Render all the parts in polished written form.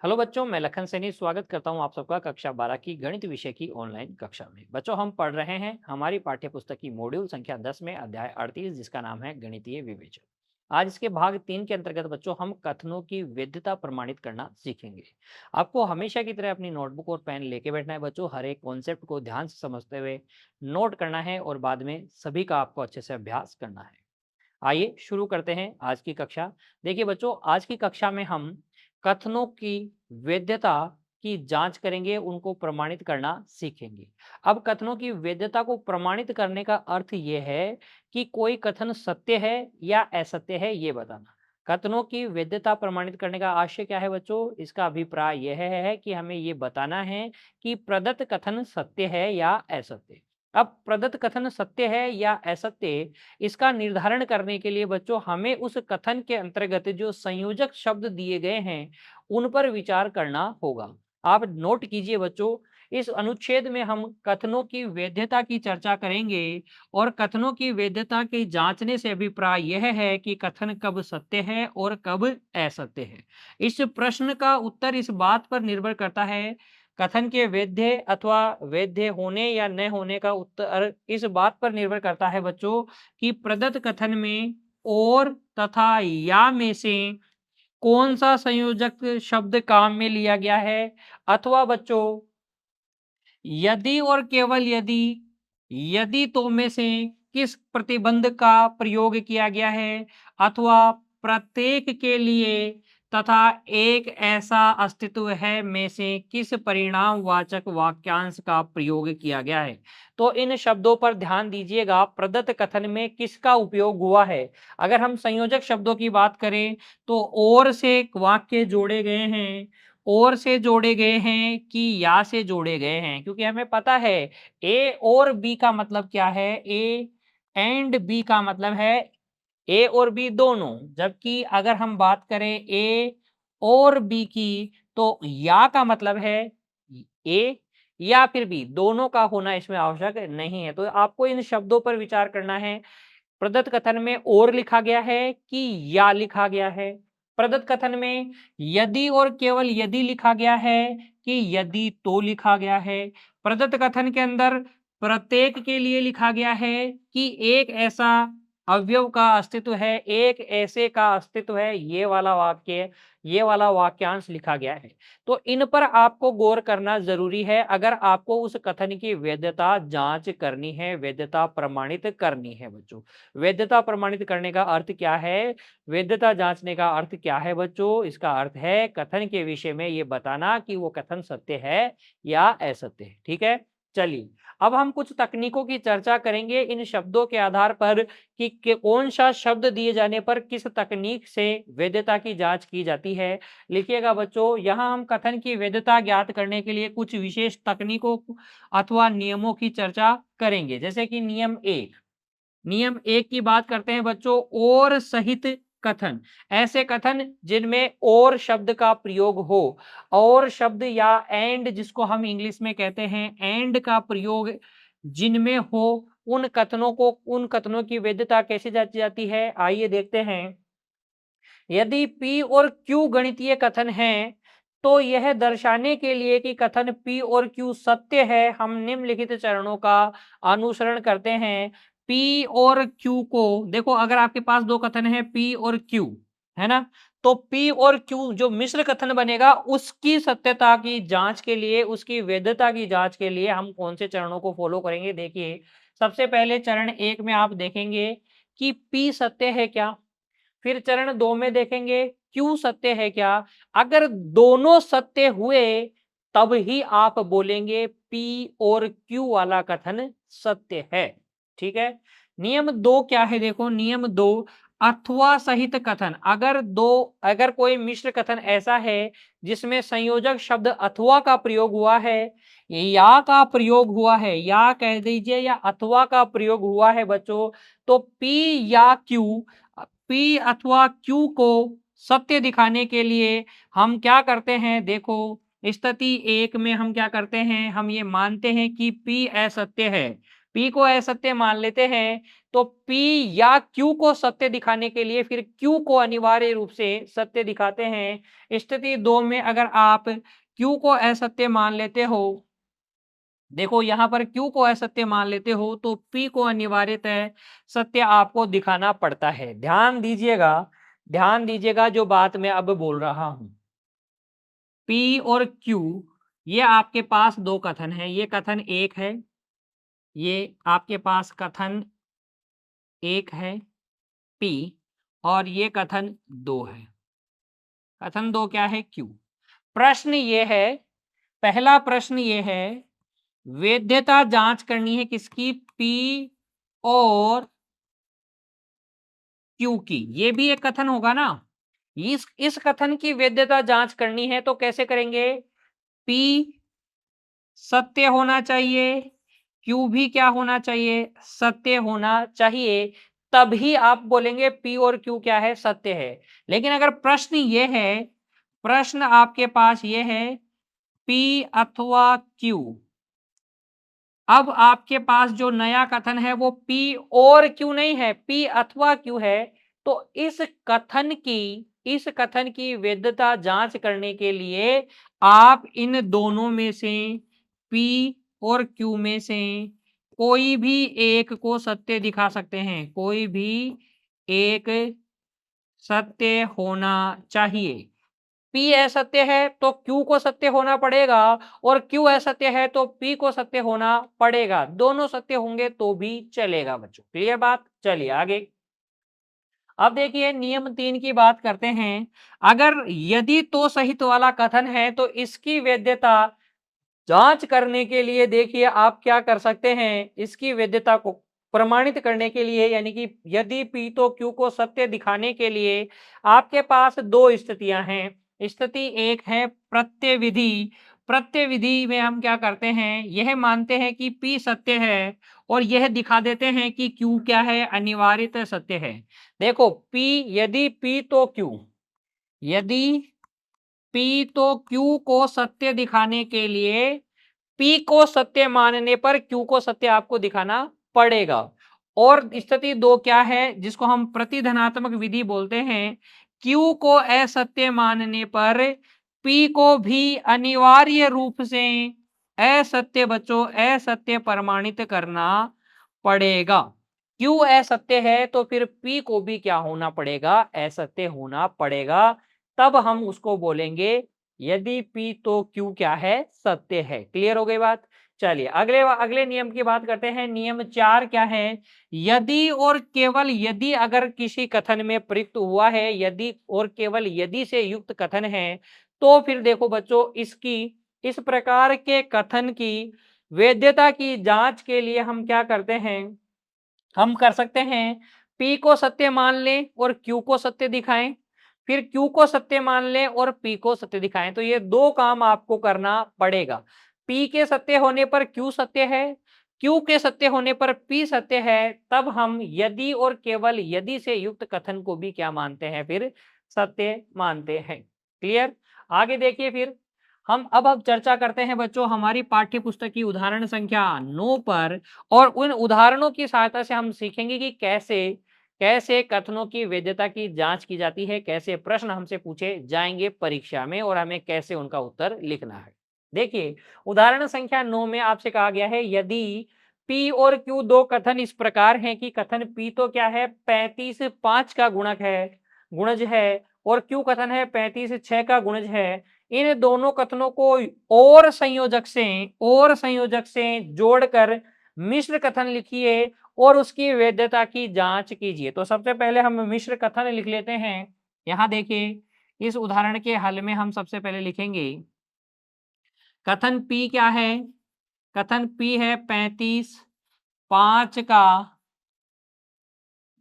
Hello बच्चों, मैं लखन सैनी स्वागत करता हूं आप सबका कक्षा 12 की गणित विषय की ऑनलाइन कक्षा में। बच्चों, हम पढ़ रहे हैं हमारी पाठ्य पुस्तक की मॉड्यूल संख्या 10 में अध्याय 38 जिसका नाम है गणितीय विवेचन। आज इसके भाग 3 के अंतर्गत बच्चों हम कथनों की वैधता प्रमाणित करना सीखेंगे। आपको हमेशा की तरह अपनी नोटबुक और पेन लेके बैठना है बच्चों। हर एक कॉन्सेप्ट को ध्यान से समझते हुए नोट करना है और बाद में सभी का आपको अच्छे से अभ्यास करना है। आइए शुरू करते हैं आज की कक्षा। देखिए बच्चों, आज की कक्षा में हम कथनों की वैधता की जांच करेंगे, उनको प्रमाणित करना सीखेंगे। अब कथनों की वैधता को प्रमाणित करने का अर्थ ये है कि कोई कथन सत्य है या असत्य है ये बताना। कथनों की वैधता प्रमाणित करने का आशय क्या है बच्चों? इसका अभिप्राय यह है कि हमें ये बताना है कि प्रदत्त कथन सत्य है या असत्य। अब प्रदत्त कथन सत्य है या असत्य, इसका निर्धारण करने के लिए बच्चों हमें उस कथन के अंतर्गत जो संयोजक शब्द दिए गए हैं उन पर विचार करना होगा। आप नोट कीजिए बच्चों, इस अनुच्छेद में हम कथनों की वैधता की चर्चा करेंगे और कथनों की वैधता के जांचने से अभिप्राय यह है कि कथन कब सत्य है और कब असत्य है। इस प्रश्न का उत्तर इस बात पर निर्भर करता है, कथन के वैध अथवा वैध होने या न होने का उत्तर इस बात पर निर्भर करता है बच्चों कि प्रदत्त कथन में और तथा या में से कौन सा संयोजक शब्द काम में लिया गया है, अथवा बच्चों यदि और केवल यदि यदि तो में से किस प्रतिबंध का प्रयोग किया गया है, अथवा प्रत्येक के लिए तथा एक ऐसा अस्तित्व है में से किस परिणाम वाचक वाक्यांश का प्रयोग किया गया है। तो इन शब्दों पर ध्यान दीजिएगा, प्रदत्त कथन में किसका उपयोग हुआ है। अगर हम संयोजक शब्दों की बात करें तो और से वाक्य जोड़े गए हैं, और से जोड़े गए हैं कि या से जोड़े गए हैं, क्योंकि हमें पता है ए और बी का मतलब क्या है। ए एंड बी का मतलब है ए और बी दोनों। जबकि अगर हम बात करें ए और बी की तो या का मतलब है ए या फिर बी, दोनों का होना इसमें आवश्यक नहीं है। तो आपको इन शब्दों पर विचार करना है। प्रदत्त कथन में और लिखा गया है कि या लिखा गया है। प्रदत्त कथन में यदि और केवल यदि लिखा गया है कि यदि तो लिखा गया है। प्रदत्त कथन के अंदर प्रत्येक के लिए लिखा गया है कि एक ऐसा अवयव का अस्तित्व है, एक ऐसे का अस्तित्व है, ये वाला वाक्य, ये वाला वाक्यांश लिखा गया है। तो इन पर आपको गौर करना जरूरी है अगर आपको उस कथन की वैधता जांच करनी है, वैधता प्रमाणित करनी है बच्चों। वैधता प्रमाणित करने का अर्थ क्या है? वैधता जांचने का अर्थ क्या है बच्चों? इसका अर्थ है कथन के विषय में ये बताना कि वो कथन सत्य है या असत्य है। ठीक है, चलिए अब हम कुछ तकनीकों की चर्चा करेंगे इन शब्दों के आधार पर कि कौन सा शब्द दिए जाने पर किस तकनीक से वैधता की जांच की जाती है। लिखिएगा बच्चों, यहाँ हम कथन की वैधता ज्ञात करने के लिए कुछ विशेष तकनीकों अथवा नियमों की चर्चा करेंगे। जैसे कि नियम एक की बात करते हैं बच्चों, और सहित कथन। ऐसे कथन जिनमें और शब्द का प्रयोग हो। और शब्द या एंड जिसको हम इंग्लिश में कहते हैं, एंड का प्रयोग जिनमें हो, उन कथनों की वैधता कैसे जांची जाती है, आइए देखते हैं। यदि P और Q गणितीय कथन हैं, तो यह दर्शाने के लिए कि कथन P और Q सत्य है, हम निम्नलिखित चरणों का अनुसरण करते हैं। P और Q को देखो, अगर आपके पास दो कथन है P और Q, है ना, तो P और Q जो मिश्र कथन बनेगा उसकी सत्यता की जांच के लिए, उसकी वैधता की जांच के लिए हम कौन से चरणों को फॉलो करेंगे। देखिए, सबसे पहले चरण एक में आप देखेंगे कि P सत्य है क्या। फिर चरण 2 में देखेंगे क्यू सत्य है क्या। अगर दोनों सत्य हुए तब ही आप बोलेंगे पी और क्यू वाला कथन सत्य है। ठीक है। नियम 2 क्या है, देखो नियम 2, अथवा सहित कथन। अगर कोई मिश्र कथन ऐसा है जिसमें संयोजक शब्द अथवा का प्रयोग हुआ है, या का प्रयोग हुआ है, या कह दीजिए, या अथवा का प्रयोग हुआ है बच्चों, तो पी या क्यू, P अथवा Q को सत्य दिखाने के लिए हम क्या करते हैं। देखो, स्थिति एक में हम क्या करते हैं, हम ये मानते हैं कि P असत्य है। P को असत्य मान लेते हैं तो P या Q को सत्य दिखाने के लिए फिर Q को अनिवार्य रूप से सत्य दिखाते हैं। स्थिति 2 में अगर आप Q को असत्य मान लेते हो, देखो यहाँ पर Q को असत्य मान लेते हो तो P को अनिवार्यतः सत्य आपको दिखाना पड़ता है। ध्यान दीजिएगा जो बात मैं अब बोल रहा हूं। P और Q ये आपके पास दो कथन है, ये कथन एक है, ये आपके पास कथन एक है P, और ये कथन दो है। कथन दो क्या है? Q। प्रश्न ये है, पहला प्रश्न ये है, वैधता जांच करनी है किसकी? P और Q की। ये भी एक कथन होगा ना, इस कथन की वैधता जांच करनी है तो कैसे करेंगे? P सत्य होना चाहिए, Q भी क्या होना चाहिए? सत्य होना चाहिए, तभी आप बोलेंगे P और Q क्या है? सत्य है। लेकिन अगर प्रश्न ये है, प्रश्न आपके पास ये है P अथवा Q, अब आपके पास जो नया कथन है वो P और Q नहीं है, P अथवा Q है। तो इस कथन की वैधता जांच करने के लिए आप इन दोनों में से P और Q में से कोई भी एक को सत्य दिखा सकते हैं, कोई भी एक सत्य होना चाहिए। P असत्य है तो Q को सत्य होना पड़ेगा, और Q असत्य है तो P को सत्य होना पड़ेगा। दोनों सत्य होंगे तो भी चलेगा बच्चों। क्लियर बात? चलिए आगे। अब देखिए नियम 3 की बात करते हैं। अगर यदि तो सहित वाला कथन है तो इसकी वैधता जांच करने के लिए देखिए आप क्या कर सकते हैं, इसकी वैधता को प्रमाणित करने के लिए, यानी कि यदि P तो Q को सत्य दिखाने के लिए आपके पास दो स्थितियां हैं। स्थिति एक है प्रत्यय विधि। प्रत्यय विधि में हम क्या करते हैं, यह मानते हैं कि P सत्य है और यह दिखा देते हैं कि Q क्या है? अनिवार्यतः सत्य है। देखो यदि P तो Q, यदि P तो Q को सत्य दिखाने के लिए P को सत्य मानने पर Q को सत्य आपको दिखाना पड़ेगा। और स्थिति दो क्या है, जिसको हम प्रतिधनात्मक विधि बोलते हैं, Q को असत्य मानने पर P को भी अनिवार्य रूप से असत्य बच्चों असत्य प्रमाणित करना पड़ेगा। Q असत्य है तो फिर P को भी क्या होना पड़ेगा? असत्य होना पड़ेगा। तब हम उसको बोलेंगे यदि P तो Q क्या है? सत्य है। क्लियर हो गई बात? चलिए अगले अगले नियम की बात करते हैं। नियम 4 क्या है? यदि और केवल यदि अगर किसी कथन में प्रयुक्त हुआ है, यदि और केवल यदि से युक्त कथन है, तो फिर देखो बच्चों इसकी इस प्रकार के कथन की वैधता की जांच के लिए हम क्या करते हैं, हम कर सकते हैं P को सत्य मान लें और Q को सत्य दिखाएं, फिर Q को सत्य मान लें और P को सत्य दिखाएं। तो ये दो काम आपको करना पड़ेगा। P के सत्य होने पर Q सत्य है, Q के सत्य होने पर P सत्य है, तब हम यदि और केवल यदि से युक्त कथन को भी क्या मानते हैं? फिर सत्य मानते हैं। क्लियर? आगे देखिए फिर अब चर्चा करते हैं बच्चों हमारी पाठ्य पुस्तक की उदाहरण संख्या 9 पर, और उन उदाहरणों की सहायता से हम सीखेंगे कि कैसे कैसे कथनों की वैधता की जांच की जाती है, कैसे प्रश्न हमसे पूछे जाएंगे परीक्षा में और हमें कैसे उनका उत्तर लिखना है। देखिए उदाहरण संख्या 9 में आपसे कहा गया है यदि P और Q दो कथन इस प्रकार हैं कि कथन P तो क्या है? 35 5 का गुणज है, और Q कथन है 35 6 का गुणज है। इन दोनों कथनों को और संयोजक से जोड़कर मिश्र कथन लिखिए और उसकी वैधता की जांच कीजिए। तो सबसे पहले हम मिश्र कथन लिख लेते हैं। यहाँ देखिए इस उदाहरण के हल में हम सबसे पहले लिखेंगे कथन P क्या है? कथन P है 35 5 का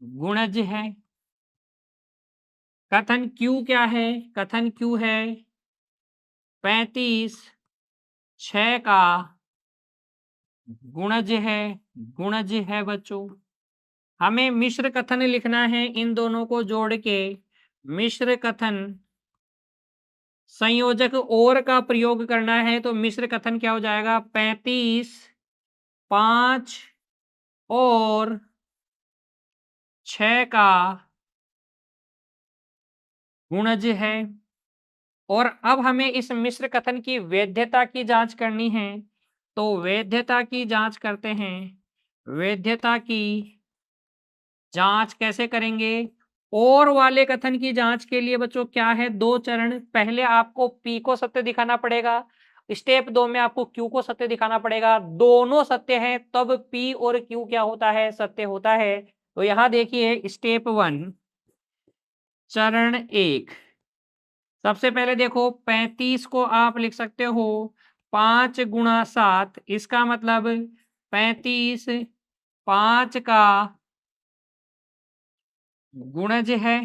गुणज है। कथन Q क्या है? कथन Q है 35 6 का गुणज है बच्चों। हमें मिश्र कथन लिखना है, इन दोनों को जोड़ के मिश्र कथन संयोजक और का प्रयोग करना है। तो मिश्र कथन क्या हो जाएगा? 35 5 और 6 का गुणज है। और अब हमें इस मिश्र कथन की वैधता की जांच करनी है। तो वैधता की जांच करते हैं। वैधता की जांच कैसे करेंगे? और वाले कथन की जांच के लिए बच्चों क्या है, 2 चरण। पहले आपको P को सत्य दिखाना पड़ेगा। स्टेप 2 में आपको Q को सत्य दिखाना पड़ेगा। दोनों सत्य हैं तब P और Q क्या होता है? सत्य होता है। तो यहां देखिए स्टेप 1 चरण 1। सबसे पहले देखो 35 को आप लिख सकते हो 5 गुणा 7। इसका मतलब 35 5 का गुणज है।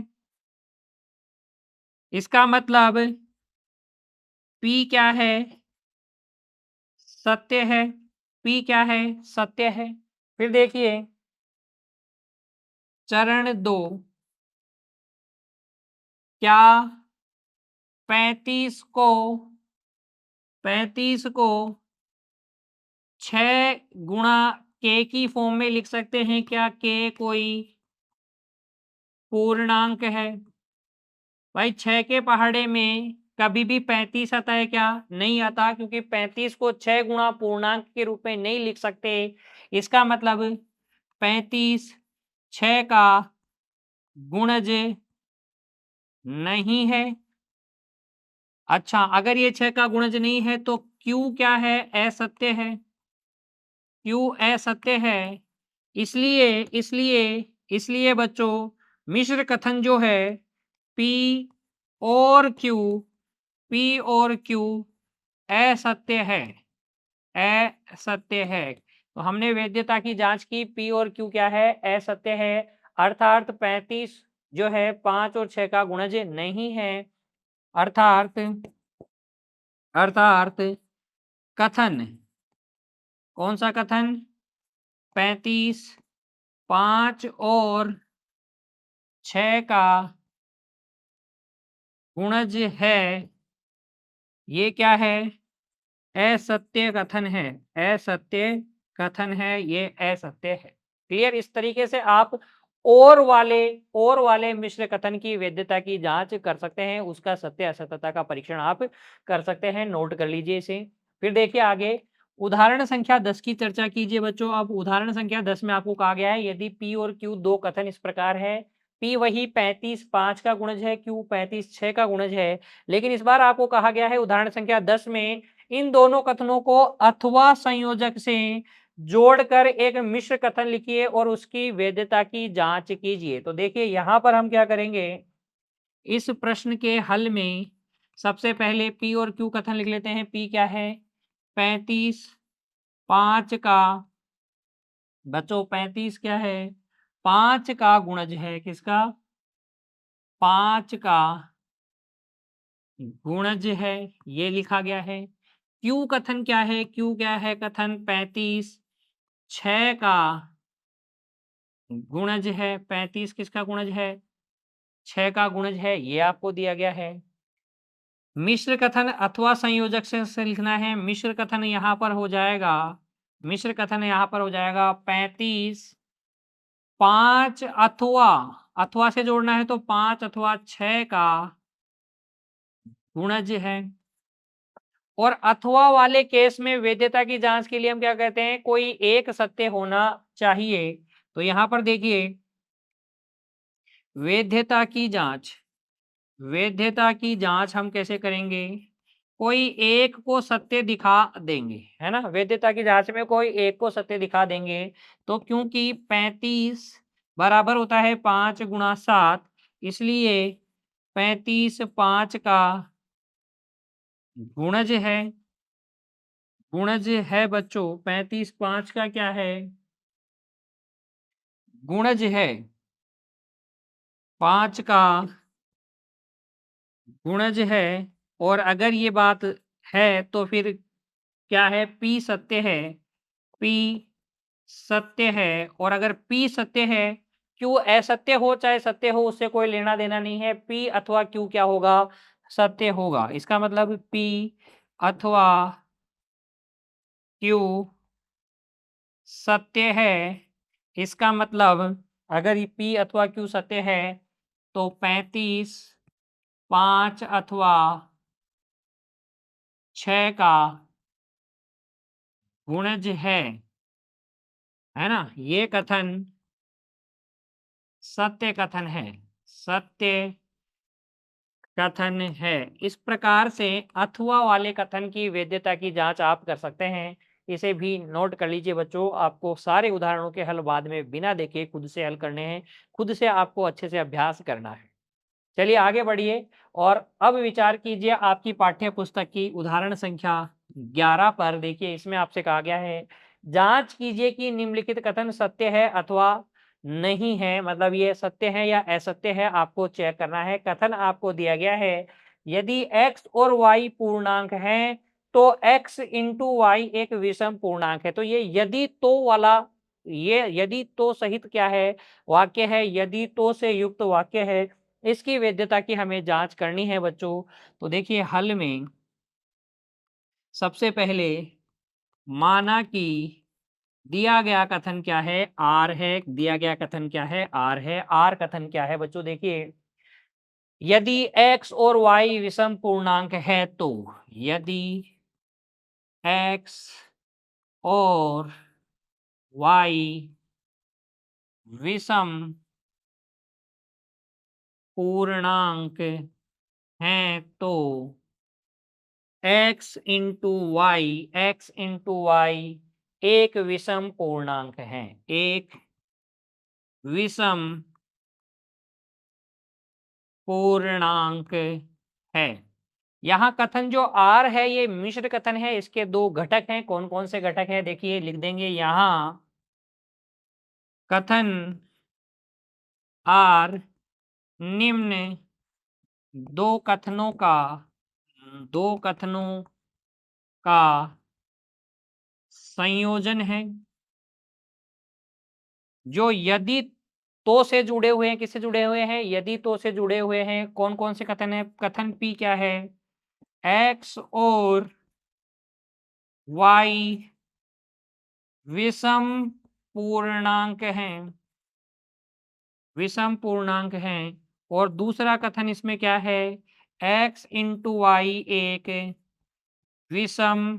इसका मतलब P क्या है? सत्य है। P क्या है? सत्य है। फिर देखिए चरण 2। क्या 35 को 6 गुणा K की फॉर्म में लिख सकते हैं क्या? K कोई पूर्णांक है? भाई 6 के पहाड़े में कभी भी 35 आता है क्या? नहीं आता, क्योंकि 35 को 6 गुणा पूर्णांक के रूप में नहीं लिख सकते। इसका मतलब 35 6 का गुणज नहीं है। अच्छा, अगर ये 6 का गुणज नहीं है तो Q क्या है? असत्य है। Q असत्य है। इसलिए इसलिए इसलिए बच्चों मिश्र कथन जो है P और Q असत्य है। असत्य है। तो हमने वैधता की जांच की, P और Q क्या है? असत्य है। अर्थात 35 जो है 5 और 6 का गुणज नहीं है। अर्थात अर्थात कथन, कौन सा कथन? 35 5 और 6 का गुणज है। ये क्या है? असत्य कथन है। असत्य कथन है, ये असत्य है। क्लियर? इस तरीके से आप और वाले मिश्र कथन की वैधता की जांच कर सकते हैं। उसका सत्य असत्यता का परीक्षण आप कर सकते हैं। नोट कर लीजिए इसे। फिर देखिए आगे उदाहरण संख्या 10 की चर्चा कीजिए बच्चों। अब उदाहरण संख्या 10 में आपको कहा गया है यदि P और Q दो कथन इस प्रकार है। P वही 35 5 का गुणज है, Q 35 6 का गुणज है। लेकिन इस बार आपको कहा गया है उदाहरण संख्या 10 में इन दोनों कथनों को अथवा संयोजक से जोड़कर एक मिश्र कथन लिखिए और उसकी वैधता की जांच कीजिए। तो देखिए यहां पर हम क्या करेंगे, इस प्रश्न के हल में सबसे पहले P और Q कथन लिख लेते हैं। P क्या है? 35 5 का, बच्चों 35 क्या है? 5 का गुणज है। किसका? 5 का गुणज है, ये लिखा गया है। Q कथन क्या है? Q क्या है कथन? 35 6 का गुणज है। 35 किसका गुणज है? 6 का गुणज है, ये आपको दिया गया है। मिश्र कथन अथवा संयोजक से लिखना है। मिश्र कथन यहां पर हो जाएगा, मिश्र कथन यहां पर हो जाएगा 35 5 अथवा से जोड़ना है तो 5 अथवा 6 का गुणज है। और अथवा वाले केस में वैधता की जांच के लिए हम क्या कहते हैं? कोई एक सत्य होना चाहिए। तो यहां पर देखिए वैधता की जांच, वैधता की जांच हम कैसे करेंगे? कोई एक को सत्य दिखा देंगे, है ना? वैधता की जांच में कोई एक को सत्य दिखा देंगे। तो क्योंकि 35 बराबर होता है 5 गुणा 7, इसलिए 35 5 का गुणज है। गुणज है बच्चों, 35 5 का क्या है? गुणज है। 5 का गुणज है। और अगर ये बात है तो फिर क्या है? P सत्य है। P सत्य है। और अगर P सत्य है, Q असत्य हो चाहे सत्य हो उससे कोई लेना देना नहीं है। P अथवा Q क्या होगा? सत्य होगा। इसका मतलब P अथवा Q सत्य है। इसका मतलब अगर ये P अथवा Q सत्य है तो 35 5 अथवा 6 का गुणज है ना। ये कथन सत्य कथन है, सत्य कथन है। इस प्रकार से अथवा वाले कथन की वैधता की जांच आप कर सकते हैं। इसे भी नोट कर लीजिए बच्चों, आपको सारे उदाहरणों के हल बाद में बिना देखे खुद से हल करने हैं, खुद से आपको अच्छे से अभ्यास करना है। चलिए आगे बढ़िए और अब विचार कीजिए आपकी पाठ्य पुस्तक की उदाहरण संख्या 11 पर। देखिए इसमें आपसे कहा गया है जांच कीजिए कि निम्नलिखित कथन सत्य है अथवा नहीं है, मतलब ये सत्य है या असत्य है, आपको चेक करना है। कथन आपको दिया गया है यदि x और y पूर्णांक हैं तो x इंटू वाई एक विषम पूर्णांक है। तो ये यदि तो वाला, ये यदि तो सहित क्या है, वाक्य है, यदि तो से युक्त वाक्य है। इसकी वैधता की हमें जांच करनी है बच्चों। तो देखिए हल में सबसे पहले माना कि दिया गया कथन क्या है, आर है। दिया गया कथन क्या है, आर है। आर कथन क्या है बच्चों, देखिए यदि x और y विषम पूर्णांक है तो, यदि x और y विषम पूर्णांक हैं तो x इंटू वाई एक विषम पूर्णांक है, एक विषम पूर्णांक है। यहाँ कथन जो आर है ये मिश्र कथन है। इसके दो घटक हैं, कौन कौन से घटक हैं देखिए लिख देंगे यहाँ। कथन आर निम्न दो कथनों का संयोजन है जो यदि तो से जुड़े हुए हैं। किससे जुड़े हुए हैं, यदि तो से जुड़े हुए हैं। कौन कौन से कथन है, कथन पी क्या है, x और y विषम पूर्णांक हैं, विषम पूर्णांक हैं। और दूसरा कथन इसमें क्या है, x इंटू वाई एक विषम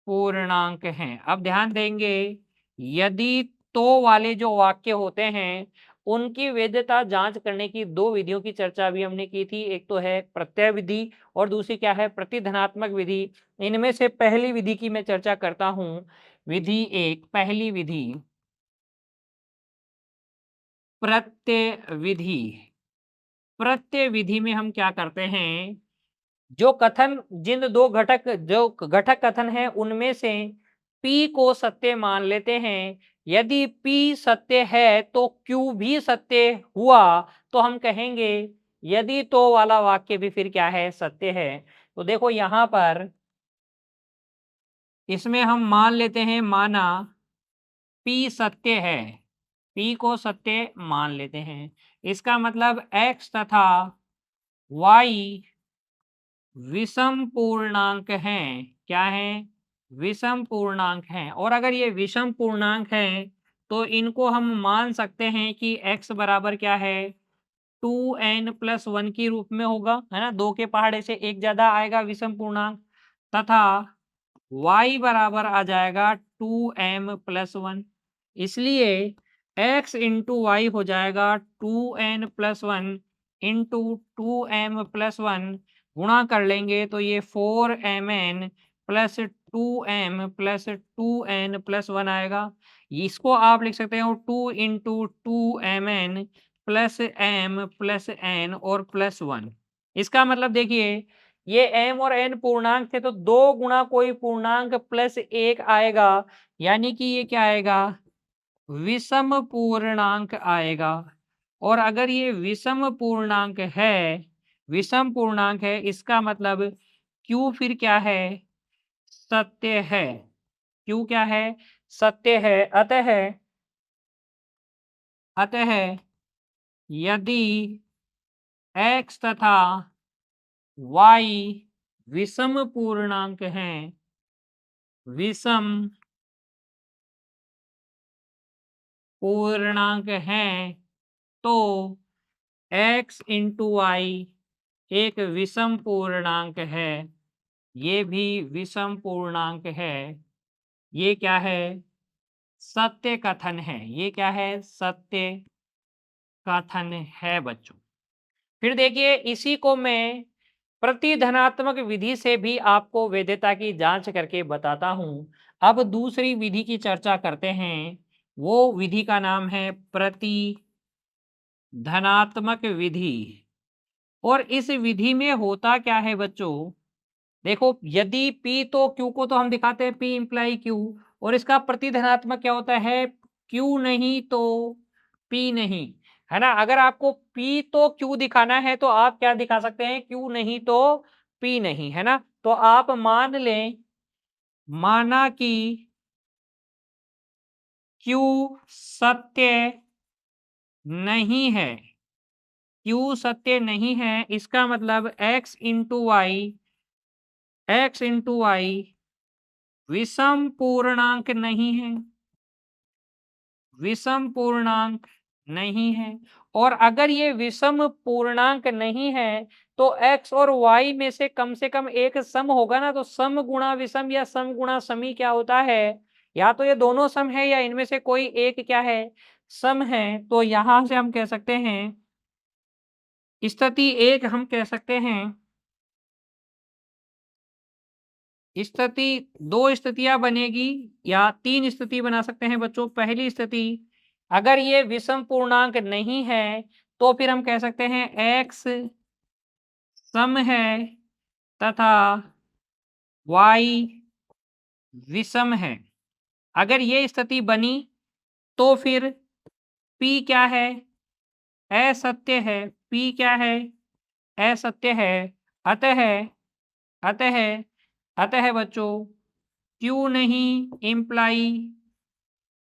पूर्णांक हैं। अब ध्यान देंगे यदि तो वाले जो वाक्य होते हैं उनकी वैधता जांच करने की दो विधियों की चर्चा अभी हमने की थी। एक तो है प्रत्यय विधि और दूसरी क्या है, प्रतिधनात्मक विधि। इनमें से पहली विधि की मैं चर्चा करता हूं। विधि एक, पहली विधि प्रत्यय विधि। प्रत्यय विधि में हम क्या करते हैं, जो कथन, जिन दो घटक, जो घटक कथन है उनमें से P को सत्य मान लेते हैं। यदि P सत्य है तो Q भी सत्य हुआ, तो हम कहेंगे यदि तो वाला वाक्य भी फिर क्या है, सत्य है। तो देखो यहां पर इसमें हम मान लेते हैं, माना P सत्य है, P को सत्य मान लेते हैं। इसका मतलब x तथा y विषम पूर्णांक हैं। क्या है, विषम पूर्णांक हैं। और अगर ये विषम पूर्णांक हैं तो इनको हम मान सकते हैं कि x बराबर क्या है, 2n+1 के रूप में होगा, है ना। दो के पहाड़े से एक ज्यादा आएगा विषम पूर्णांक, तथा y बराबर आ जाएगा 2m+1। इसलिए x इंटू वाई हो जाएगा 2n+1 इंटू 2m+1, गुणा कर लेंगे तो ये 4mn प्लस 2m+2n+1 आएगा। इसको आप लिख सकते हो 2 into 2mn plus m plus n और +1। इसका मतलब देखिए ये m और n पूर्णांक थे तो 2 गुणा कोई पूर्णांक प्लस 1 आएगा, यानी कि ये क्या आएगा, विषम पूर्णांक आएगा। और अगर ये विषम पूर्णांक है, विषम पूर्णांक है, इसका मतलब Q फिर क्या है, सत्य है। Q क्या है, सत्य है। अतः यदि x तथा y विषम पूर्णांक हैं, विषम पूर्णांक हैं तो x इंटू y एक विषम पूर्णांक है, ये भी विषम पूर्णांक है। ये क्या है? सत्य कथन है। ये क्या है? सत्य कथन है बच्चों। फिर देखिए, इसी को मैं प्रतिधनात्मक विधि से भी आपको वैधता की जांच करके बताता हूं। अब दूसरी विधि की चर्चा करते हैं। वो विधि का नाम है प्रतिधनात्मक विधि। और इस विधि में होता क्या है बच्चों? देखो, यदि P तो Q को तो हम दिखाते हैं P इम्प्लाई Q, और इसका प्रतिधनात्मक क्या होता है? Q नहीं तो P नहीं, है ना। अगर आपको P तो Q दिखाना है तो आप क्या दिखा सकते हैं? Q नहीं तो P नहीं, है ना। तो आप मान लें, माना कि Q सत्य नहीं है, Q सत्य नहीं है, इसका मतलब x इंटू वाई विषम पूर्णांक नहीं है, विषम पूर्णांक नहीं है। और अगर ये विषम पूर्णांक नहीं है तो x और y में से कम एक सम होगा ना। तो सम गुणा विषम या सम गुणा समी क्या होता है? या तो ये दोनों सम है या इनमें से कोई एक क्या है? सम है। तो यहां से हम कह सकते हैं, स्थिति एक हम कह सकते हैं, स्थिति दो स्थितियां बनेगी या तीन स्थिति बना सकते हैं बच्चों। पहली स्थिति, अगर ये विषम पूर्णांक नहीं है तो फिर हम कह सकते हैं x सम है तथा y विषम है। अगर ये स्थिति बनी तो फिर p क्या है? असत्य है। p क्या है? असत्य है। अतः अतः अतः बच्चों, q नहीं इम्प्लाई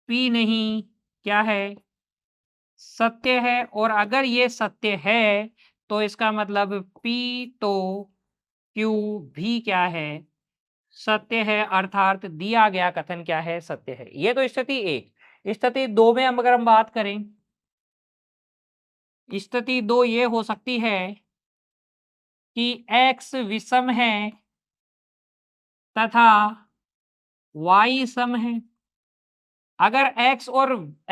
p नहीं क्या है? सत्य है। और अगर ये सत्य है तो इसका मतलब P तो Q भी क्या है? सत्य है। अर्थात दिया गया कथन क्या है? सत्य है। ये तो स्थिति एक। स्थिति दो में अगर हम बात करें, स्थिति दो ये हो सकती है कि x विषम है तथा y सम है। अगर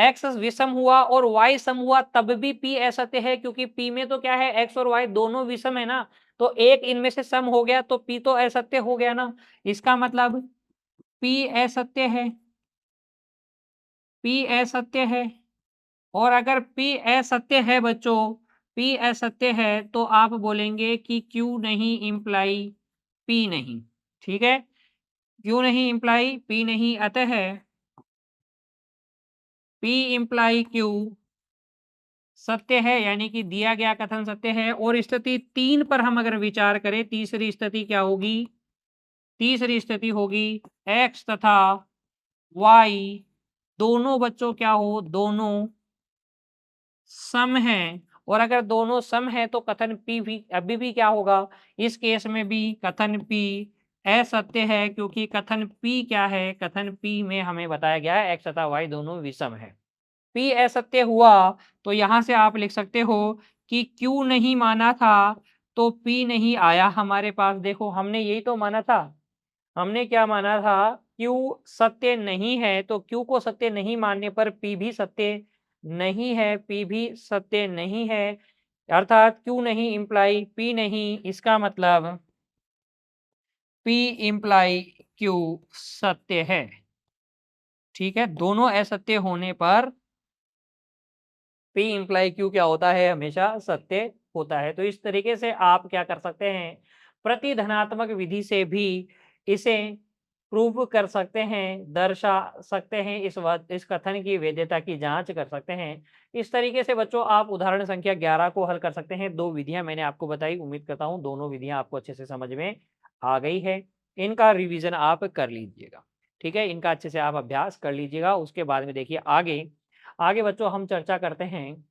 x विषम हुआ और y सम हुआ तब भी p असत्य है, क्योंकि p में तो क्या है? x और y दोनों विषम है ना। तो एक इनमें से सम हो गया तो p तो असत्य हो गया ना। इसका मतलब p असत्य है, p असत्य है। और अगर p असत्य है बच्चों, p असत्य है तो आप बोलेंगे कि q नहीं इम्प्लाई p नहीं। ठीक है, q नहीं इम्प्लाई p नहीं। अतः p इम्प्लाई q सत्य है, यानी कि दिया गया कथन सत्य है। और स्थिति तीन पर हम अगर विचार करें, तीसरी स्थिति क्या होगी? तीसरी स्थिति होगी x तथा y दोनों बच्चों क्या हो? दोनों सम है। और अगर दोनों सम है तो कथन p भी अभी भी क्या होगा? इस केस में भी कथन p असत्य है, क्योंकि कथन p क्या है? कथन p में हमें बताया गया है x तथा y दोनों विषम है। p असत्य हुआ तो यहां से आप लिख सकते हो कि q नहीं माना था तो p नहीं आया हमारे पास। देखो, हमने यही तो माना था। हमने क्या माना था? q सत्य नहीं है तो q को सत्य नहीं मानने पर p भी सत्य नहीं है, p भी सत्य नहीं है। अर्थात q नहीं इम्प्लाई p नहीं। इसका मतलब p इम्प्लाई q सत्य है। ठीक है, दोनों असत्य होने पर P इम्प्लाई Q क्या होता है? हमेशा सत्य होता है। तो इस तरीके से आप क्या कर सकते हैं? प्रतिधनात्मक विधि से भी इसे प्रूव कर सकते हैं, दर्शा सकते हैं। इस कथन की वैधता की जांच कर सकते हैं। इस तरीके से बच्चों आप उदाहरण संख्या 11 को हल कर सकते हैं। दो विधियां मैंने आपको बताई, उम्मीद करता हूं दोनों विधियां आपको अच्छे से समझ में आ गई है। इनका रिवीजन आप कर लीजिएगा। ठीक है, इनका अच्छे से आप अभ्यास कर लीजिएगा। उसके बाद में देखिए आगे आगे बच्चों हम चर्चा करते हैं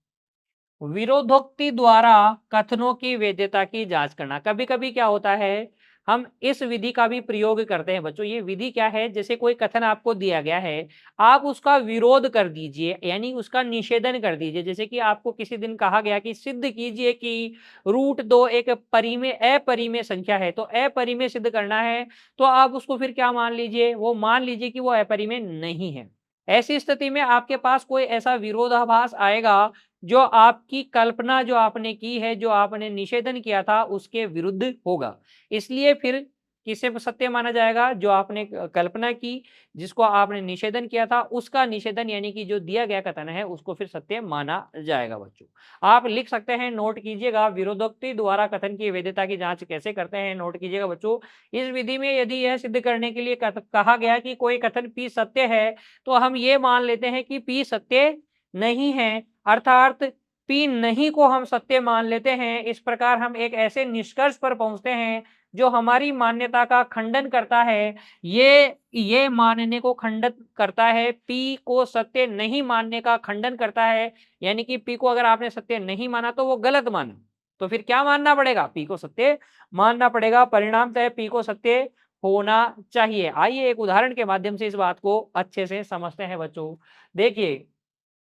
विरोधोक्ति द्वारा कथनों की वैधता की जांच करना। कभी कभी क्या होता है, हम इस विधि का भी प्रयोग करते हैं बच्चों। ये विधि क्या है? जैसे कोई कथन आपको दिया गया है, आप उसका विरोध कर दीजिए, यानी उसका निषेधन कर दीजिए। जैसे कि आपको किसी दिन कहा गया कि सिद्ध कीजिए कि √2 एक परिमेय अपरिमेय संख्या है, तो अपरिमेय सिद्ध करना है, तो आप उसको फिर क्या मान लीजिए? वो मान लीजिए कि वो अपरिमेय नहीं है। ऐसी स्थिति में आपके पास कोई ऐसा विरोधाभास आएगा, जो आपकी कल्पना जो आपने की है, जो आपने निषेधन किया था, उसके विरुद्ध होगा। इसलिए फिर किसे सत्य माना जाएगा? जो आपने कल्पना की, जिसको आपने निषेधन किया था, उसका निषेधन यानी कि जो दिया गया कथन है, उसको फिर सत्य माना जाएगा बच्चों। आप लिख सकते हैं, नोट कीजिएगा, विरोधोक्ति द्वारा कथन की वैधता की जाँच कैसे करते हैं, नोट कीजिएगा बच्चों। इस विधि में यदि यह सिद्ध करने के लिए कहा गया कि कोई कथन P सत्य है, तो हम ये मान लेते हैं कि P सत्य नहीं है, अर्थात P नहीं को हम सत्य मान लेते हैं। इस प्रकार हम एक ऐसे निष्कर्ष पर पहुँचते हैं, जो हमारी मान्यता का खंडन करता है। ये मानने को खंडित करता है, P को सत्य नहीं मानने का खंडन करता है। यानी कि P को अगर आपने सत्य नहीं माना तो वो गलत माना। तो फिर क्या मानना पड़ेगा? P को सत्य मानना पड़ेगा। परिणामतः P को सत्य होना चाहिए। आइए एक उदाहरण के माध्यम से इस बात को अच्छे से समझते हैं बच्चों। देखिए,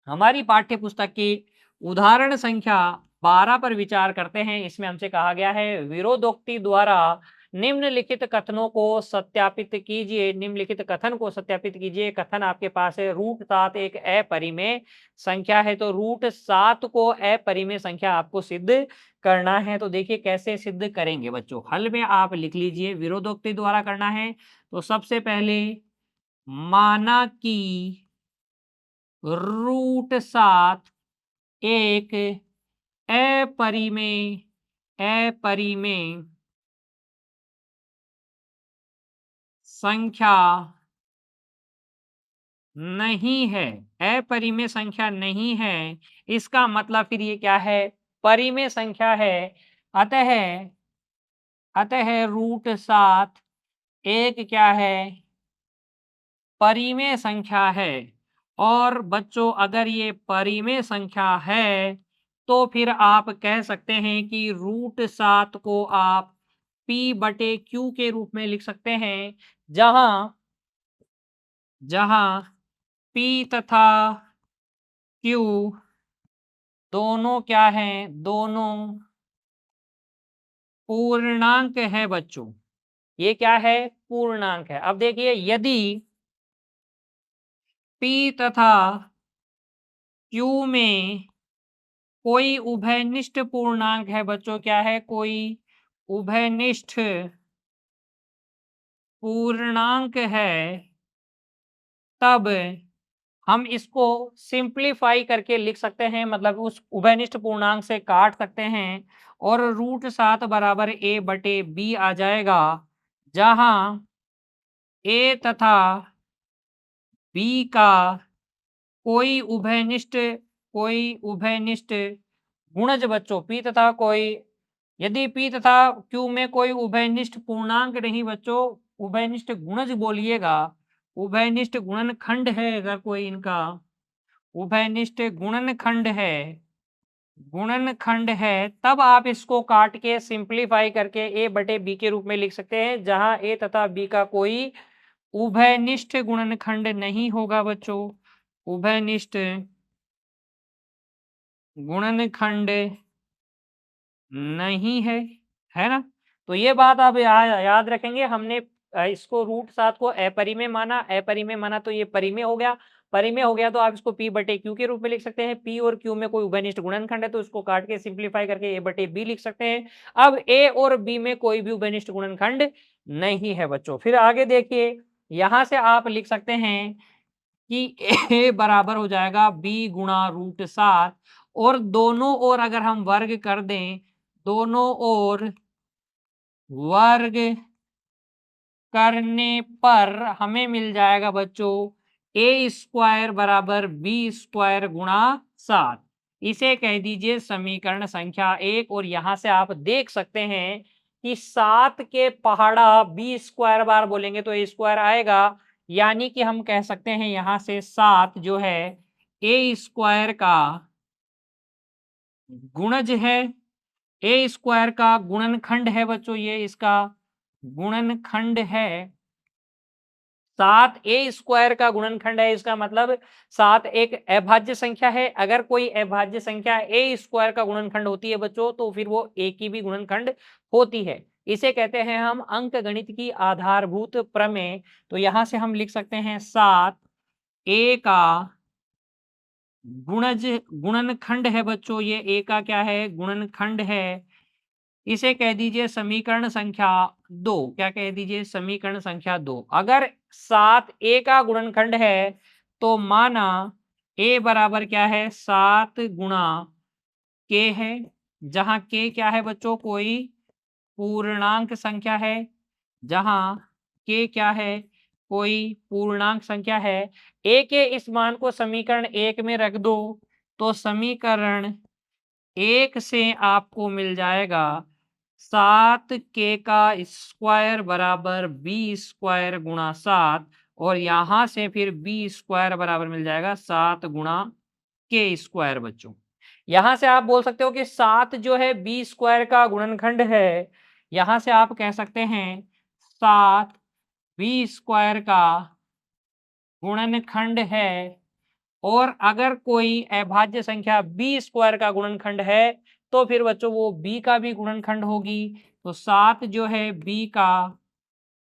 हमारी पाठ्य पुस्तक की उदाहरण संख्या 12 पर विचार करते हैं। इसमें हमसे कहा गया है, विरोधोक्ति द्वारा निम्नलिखित कथनों को सत्यापित कीजिए। निम्नलिखित कथन को सत्यापित कीजिए। कथन आपके पास है, √7 एक अपरिमेय संख्या है, तो √7 को अपरिमेय संख्या आपको सिद्ध करना है। तो देखिए कैसे सिद्ध करेंगे बच्चों। हल में आप लिख लीजिए, विरोधोक्ति द्वारा करना है। तो सबसे पहले माना कि √7 एक अपरिमेय अपरिमेय संख्या नहीं है, अपरिमेय संख्या नहीं है। इसका मतलब फिर ये क्या है? परिमेय संख्या है। अतः अतः √7 एक क्या है? परिमेय संख्या है। और बच्चों अगर ये परिमेय संख्या है, तो फिर आप कह सकते हैं कि √7 को आप P/Q के रूप में लिख सकते हैं, जहाँ जहाँ P तथा Q दोनों क्या हैं? दोनों पूर्णांक है बच्चों। ये क्या है? पूर्णांक है। अब देखिए, यदि P तथा Q में कोई उभयनिष्ठ पूर्णांक है बच्चों, क्या है? कोई उभयनिष्ठ पूर्णांक है, तब हम इसको सिंप्लीफाई करके लिख सकते हैं, मतलब उस उभयनिष्ठ पूर्णांक से काट सकते हैं और √7 बराबर A/B आ जाएगा, जहां A तथा B का कोई उभयनिष्ठ गुणज बच्चों, P तथा कोई, यदि P तथा Q में कोई उभयनिष्ठ पूर्णांक नहीं बच्चों, उभयनिष्ठ गुणज बोलिएगा, उभयनिष्ठ गुणनखंड है, अगर कोई इनका उभयनिष्ठ गुणनखंड है, तब आप इसको काट के सिंप्लीफाई करके A/B के रूप में लिख सकते हैं, जहां A तथा B का कोई उभयनिष्ठ गुणनखंड नहीं होगा बच्चों। उभयनिष्ठ गुणनखंड नहीं है ना? तो ये बात आप याद रखेंगे। हमने इसको √7 को अपरिमेय माना तो ये परिमेय हो गया। परिमेय हो गया तो आप इसको P/Q के रूप में लिख सकते हैं। P और Q में कोई उभयनिष्ठ गुणनखंड है, तो इसको काट के सिंप्लीफाई करके A/B लिख सकते हैं। अब A और B में कोई भी उभयनिष्ठ गुणनखंड नहीं है बच्चों। फिर आगे देखिए, यहाँ से आप लिख सकते हैं कि A बराबर हो जाएगा B गुणा √7, और दोनों ओर अगर हम वर्ग कर दें, दोनों ओर वर्ग करने पर हमें मिल जाएगा बच्चों A² बराबर B² गुणा 7। इसे कह दीजिए समीकरण संख्या 1। और यहाँ से आप देख सकते हैं कि 7 के पहाड़ा B² बार बोलेंगे तो A² आएगा, यानी कि हम कह सकते हैं यहाँ से 7 जो है A² का गुणज है, A² का गुणनखंड है बच्चों, ये इसका गुणनखंड है, 7 ए स्क्वायर का गुणनखंड है। इसका मतलब 7 एक अभाज्य संख्या है। अगर कोई अभाज्य संख्या ए स्क्वायर का गुणनखंड होती है बच्चों, तो फिर वो ए की भी गुणनखंड होती है। इसे कहते हैं हम अंकगणित की आधारभूत प्रमेय। तो यहां से हम लिख सकते हैं 7 ए का गुणनखंड है बच्चों। ये ए का क्या है? गुणनखंड है। इसे कह दीजिए समीकरण संख्या 2। क्या कह दीजिए? समीकरण संख्या 2। अगर 7 ए का गुणनखंड है तो माना ए बराबर क्या है? 7 गुणा के है, जहां के क्या है बच्चों? कोई पूर्णांक संख्या है। जहां के क्या है? कोई पूर्णांक संख्या है। ए के इस मान को समीकरण 1 में रख दो, तो समीकरण 1 से आपको मिल जाएगा 7 के का स्क्वायर बराबर बी स्क्वायर गुणा 7, और यहां से फिर बी स्क्वायर बराबर मिल जाएगा 7 गुणा के स्क्वायर बच्चों। यहां से आप बोल सकते हो कि 7 जो है बी स्क्वायर का गुणनखंड है। यहां से आप कह सकते हैं 7 बी स्क्वायर का गुणनखंड है। और अगर कोई अभाज्य संख्या बी स्क्वायर का गुणनखंड है, तो फिर बच्चों वो बी का भी गुणनखंड होगी। तो 7 जो है बी का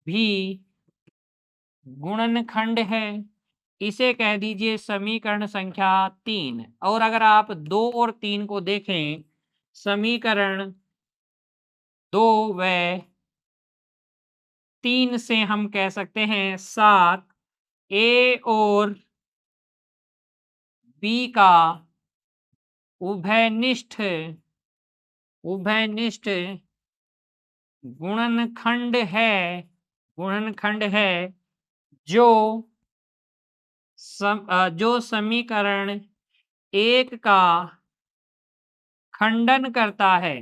भी गुणनखंड है। इसे कह दीजिए समीकरण संख्या 3। और अगर आप 2 और 3 को देखें, समीकरण 2 व 3 से हम कह सकते हैं 7 ए और बी का उभयनिष्ठ उभयनिष्ठ गुणनखंड है जो जो समीकरण 1 का खंडन करता है।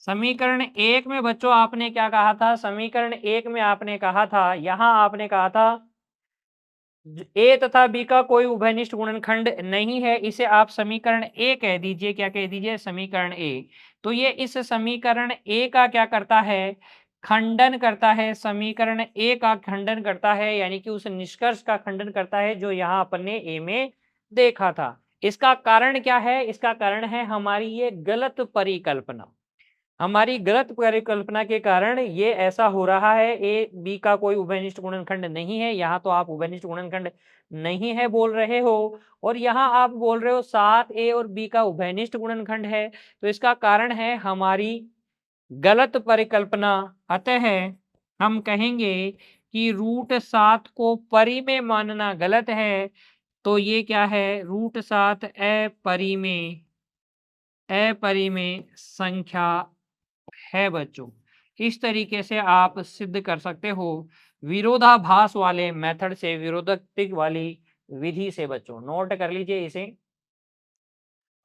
समीकरण 1 में बच्चों आपने क्या कहा था? समीकरण 1 में आपने कहा था, यहां आपने कहा था ए तथा बी का कोई उभयनिष्ठ गुणनखंड नहीं है। इसे आप समीकरण ए कह दीजिए। क्या कह दीजिए? समीकरण ए। तो ये इस समीकरण ए का क्या करता है? खंडन करता है। समीकरण ए का खंडन करता है, यानी कि उस निष्कर्ष का खंडन करता है जो यहाँ अपन ने ए में देखा था। इसका कारण क्या है? इसका कारण है हमारी ये गलत परिकल्पना। हमारी गलत परिकल्पना के कारण ये ऐसा हो रहा है। ए बी का कोई उभयनिष्ठ गुणनखंड नहीं है। यहाँ तो आप उभयनिष्ठ गुणनखंड नहीं है बोल रहे हो, और यहाँ आप बोल रहे हो 7 ए और बी का उभयनिष्ठ गुणनखंड है। तो इसका कारण है हमारी गलत परिकल्पना। अतः हम कहेंगे कि √7 को परिमेय मानना गलत है। तो ये क्या है? √7 अपरिमेय संख्या है बच्चों। इस तरीके से आप सिद्ध कर सकते हो विरोधाभास वाले मेथड से, विरोधात्मक वाली विधि से। बच्चों नोट कर लीजिए इसे।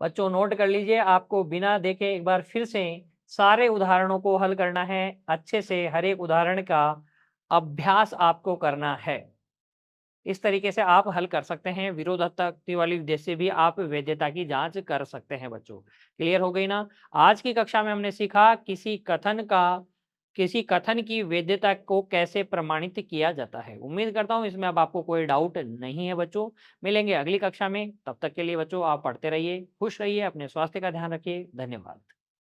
बच्चों नोट कर लीजिए, आपको बिना देखे एक बार फिर से सारे उदाहरणों को हल करना है। अच्छे से हर एक उदाहरण का अभ्यास आपको करना है। इस तरीके से आप हल कर सकते हैं। विरोधात्मक वाली विधि से भी आप वैधता की जांच कर सकते हैं बच्चों। क्लियर हो गई ना? आज की कक्षा में हमने सीखा किसी कथन की वैधता को कैसे प्रमाणित किया जाता है। उम्मीद करता हूं इसमें अब आपको कोई डाउट नहीं है बच्चों। मिलेंगे अगली कक्षा में। तब तक के लिए बच्चों आप पढ़ते रहिए, खुश रहिए, अपने स्वास्थ्य का ध्यान रखिए। धन्यवाद।